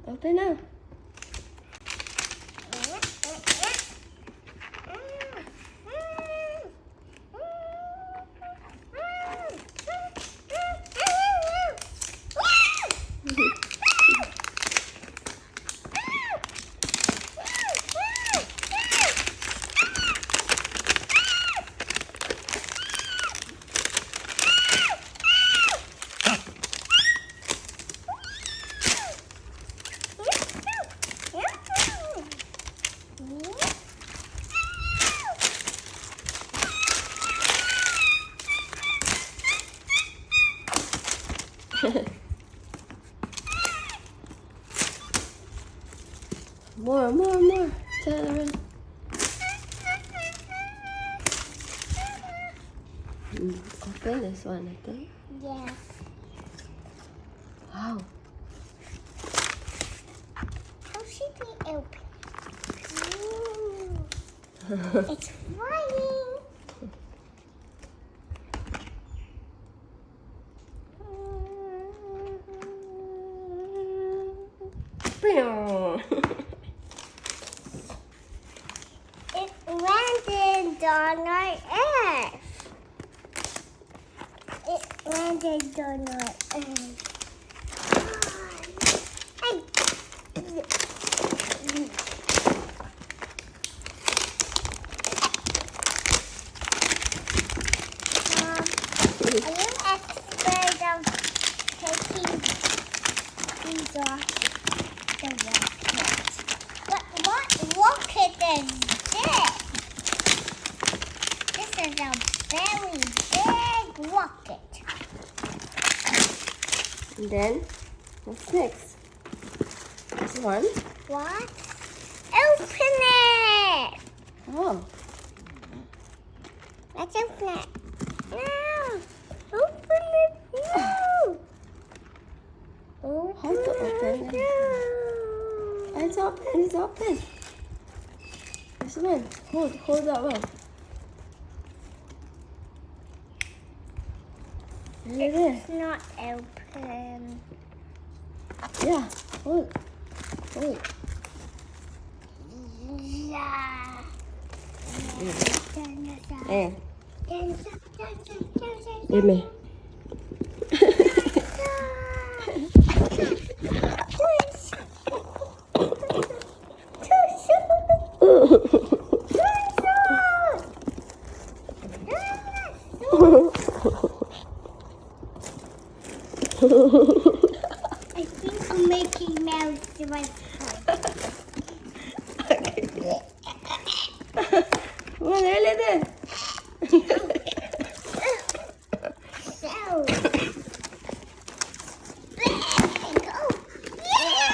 Open up. More. Turn around. Open this one, I think. Yeah. Wow. How should we open? It's flying. It landed on our earth. It landed on our earth. Are you expert of taking these off the rocket? What rocket is this? This is a very big rocket. And then, what's next? This one. What? Open it! Oh. Let's open it. No! Open it now! How to open it? It's open. This one. Hold that one. There. It's not open. Yeah. Hold. Yeah. There. Give me. I think Mickey Mouse was What is it? so big. Oh, yeah!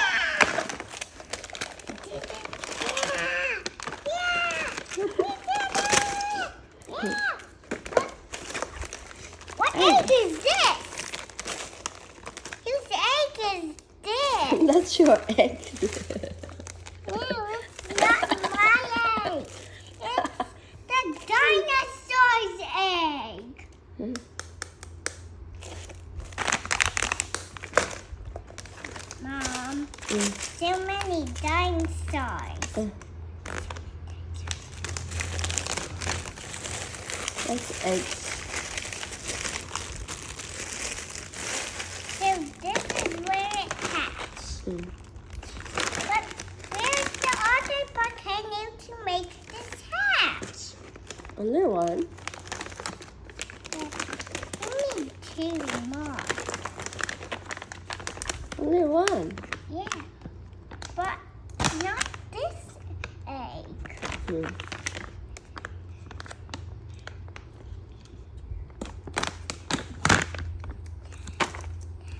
What egg is this? Whose egg is this? That's your egg. No, it's not my egg. It's the dinosaur's egg. Mom, so many dinosaurs. That's egg. So this is where it hatched. But where's the other volcano to make this hatch? Only one. We need two more. Only one. Yeah, but not this egg.